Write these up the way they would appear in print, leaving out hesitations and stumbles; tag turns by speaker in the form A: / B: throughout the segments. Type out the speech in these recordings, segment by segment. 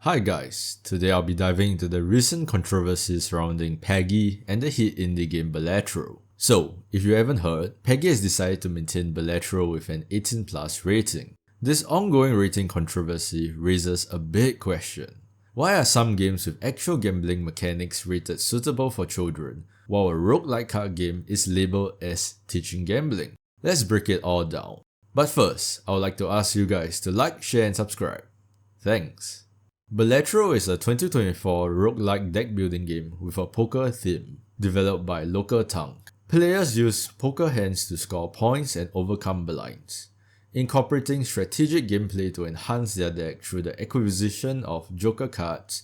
A: Hi guys, today I'll be diving into the recent controversy surrounding PEGI and the hit indie game Balatro. So, if you haven't heard, PEGI has decided to maintain Balatro with an 18 plus rating. This ongoing rating controversy raises a big question. Why are some games with actual gambling mechanics rated suitable for children, while a roguelike card game is labelled as teaching gambling? Let's break it all down. But first, I would like to ask you guys to like, share and subscribe. Thanks. Balatro is a 2024 roguelike deck building game with a poker theme, developed by Local Tongue. Players use poker hands to score points and overcome blinds, incorporating strategic gameplay to enhance their deck through the acquisition of joker cards,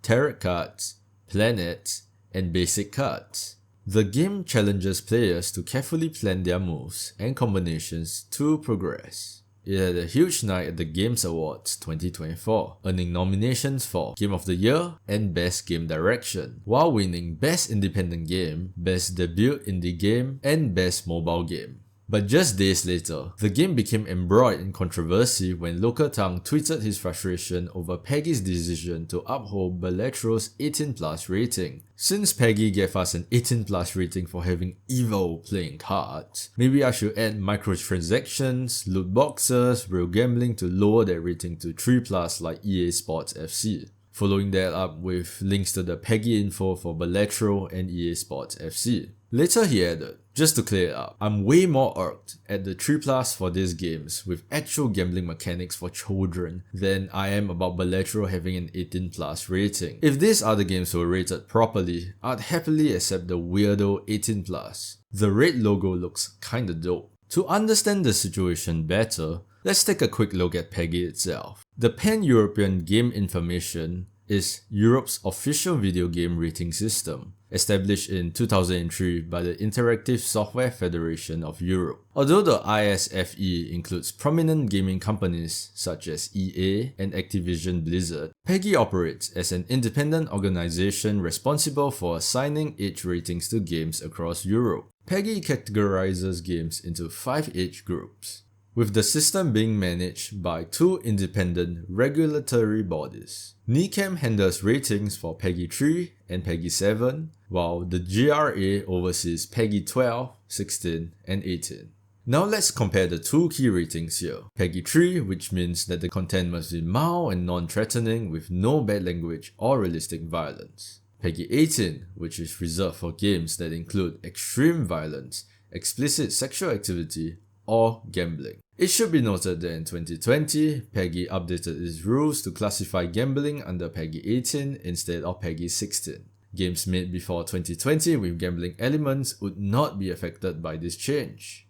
A: tarot cards, planets, and basic cards. The game challenges players to carefully plan their moves and combinations to progress. It had a huge night at the Games Awards 2024, earning nominations for Game of the Year and Best Game Direction, while winning Best Independent Game, Best Debut Indie Game, and Best Mobile Game. But just days later, the game became embroiled in controversy when Local Tongue tweeted his frustration over PEGI's decision to uphold Balatro's 18 plus rating. Since PEGI gave us an 18 plus rating for having evil playing cards, maybe I should add microtransactions, loot boxes, real gambling to lower their rating to 3 plus like EA Sports FC. Following that up with links to the PEGI info for Balatro and EA Sports FC. Later he added, just to clear it up, I'm way more irked at the 3 plus for these games with actual gambling mechanics for children than I am about Balatro having an 18 plus rating. If these other games were rated properly, I'd happily accept the weirdo 18 plus. The red logo looks kinda dope. To understand the situation better, let's take a quick look at PEGI itself. The Pan-European Game Information is Europe's official video game rating system, established in 2003 by the Interactive Software Federation of Europe. Although the ISFE includes prominent gaming companies such as EA and Activision Blizzard, PEGI operates as an independent organization responsible for assigning age ratings to games across Europe. PEGI categorizes games into 5 age groups, with the system being managed by 2 independent regulatory bodies. NICAM handles ratings for PEGI 3 and PEGI 7, while the GRA oversees PEGI 12, 16, and 18. Now let's compare the 2 key ratings here. PEGI 3, which means that the content must be mild and non-threatening with no bad language or realistic violence. PEGI 18, which is reserved for games that include extreme violence, explicit sexual activity, or gambling. It should be noted that in 2020, PEGI updated its rules to classify gambling under PEGI 18 instead of PEGI 16. Games made before 2020 with gambling elements would not be affected by this change.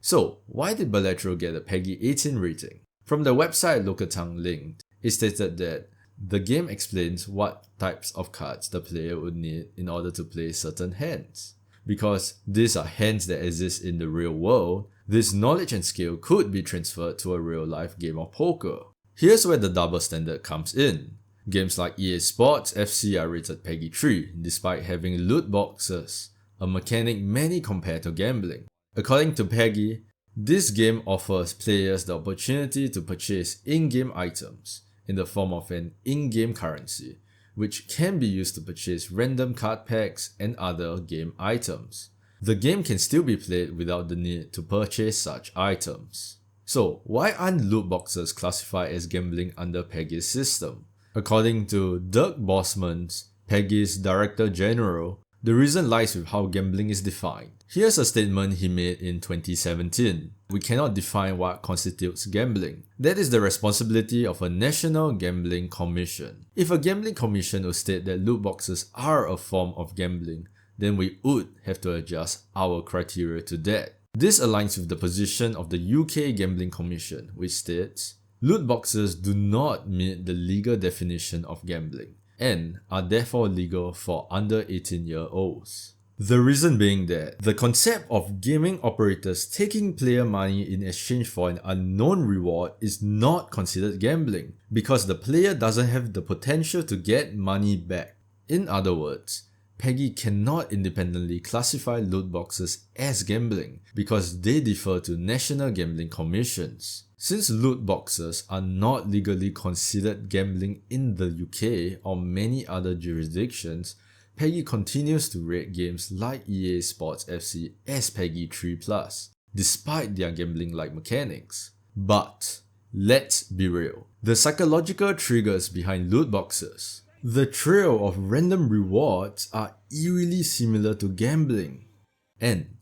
A: So, why did Balatro get a PEGI 18 rating? From the website Local Tongue linked, it stated that the game explains what types of cards the player would need in order to play certain hands. Because these are hands that exist in the real world, this knowledge and skill could be transferred to a real-life game of poker. Here's where the double standard comes in. Games like EA Sports FC are rated PEGI 3 despite having loot boxes, a mechanic many compare to gambling. According to PEGI, this game offers players the opportunity to purchase in-game items in the form of an in-game currency, which can be used to purchase random card packs and other game items. The game can still be played without the need to purchase such items. So, why aren't loot boxes classified as gambling under PEGI's system? According to Dirk Bosmans, PEGI's Director General, the reason lies with how gambling is defined. Here's a statement he made in 2017. We cannot define what constitutes gambling. That is the responsibility of a National Gambling Commission. If a gambling commission would state that loot boxes are a form of gambling, then we would have to adjust our criteria to that. This aligns with the position of the UK Gambling Commission, which states, loot boxes do not meet the legal definition of gambling and are therefore legal for under 18-year-olds. The reason being that the concept of gaming operators taking player money in exchange for an unknown reward is not considered gambling because the player doesn't have the potential to get money back. In other words, PEGI cannot independently classify loot boxes as gambling because they defer to national gambling commissions. Since loot boxes are not legally considered gambling in the UK or many other jurisdictions, PEGI continues to rate games like EA Sports FC as PEGI 3+, despite their gambling-like mechanics. But let's be real. The psychological triggers behind loot boxes. The thrill of random rewards are eerily similar to gambling. And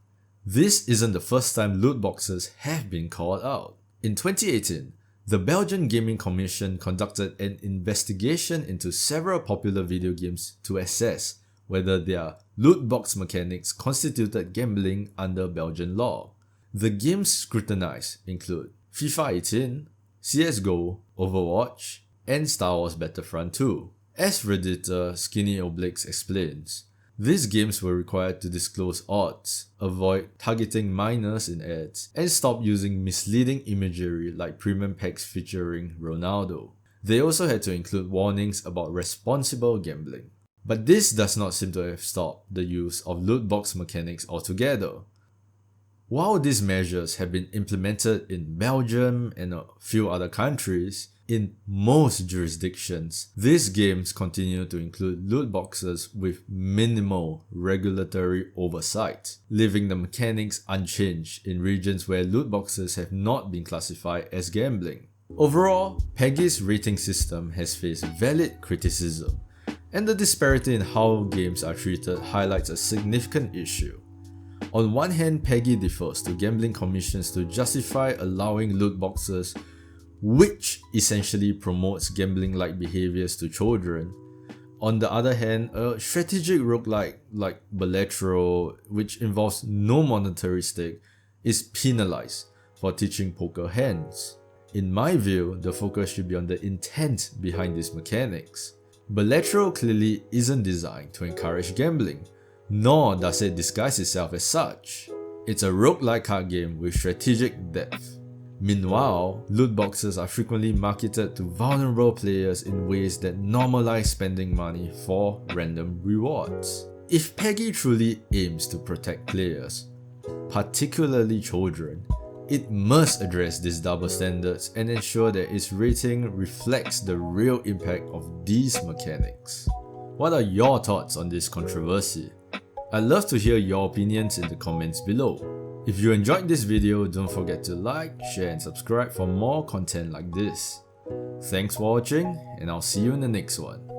A: this isn't the first time loot boxes have been called out. In 2018, the Belgian Gaming Commission conducted an investigation into several popular video games to assess whether their loot box mechanics constituted gambling under Belgian law. The games scrutinized include FIFA 18, CSGO, Overwatch, and Star Wars Battlefront 2. As Redditor Skinny Obliques explains, these games were required to disclose odds, avoid targeting minors in ads, and stop using misleading imagery like premium packs featuring Ronaldo. They also had to include warnings about responsible gambling. But this does not seem to have stopped the use of loot box mechanics altogether. While these measures have been implemented in Belgium and a few other countries, in most jurisdictions, these games continue to include loot boxes with minimal regulatory oversight, leaving the mechanics unchanged in regions where loot boxes have not been classified as gambling. Overall, PEGI's rating system has faced valid criticism, and the disparity in how games are treated highlights a significant issue. On one hand, PEGI defers to gambling commissions to justify allowing loot boxes, which essentially promotes gambling-like behaviors to children. On the other hand, a strategic roguelike like Balatro, which involves no monetary stake, is penalized for teaching poker hands. In my view, the focus should be on the intent behind these mechanics. Balatro clearly isn't designed to encourage gambling, nor does it disguise itself as such. It's a roguelike card game with strategic depth. Meanwhile, loot boxes are frequently marketed to vulnerable players in ways that normalize spending money for random rewards. If PEGI truly aims to protect players, particularly children, it must address these double standards and ensure that its rating reflects the real impact of these mechanics. What are your thoughts on this controversy? I'd love to hear your opinions in the comments below. If you enjoyed this video, don't forget to like, share and subscribe for more content like this. Thanks for watching, and I'll see you in the next one.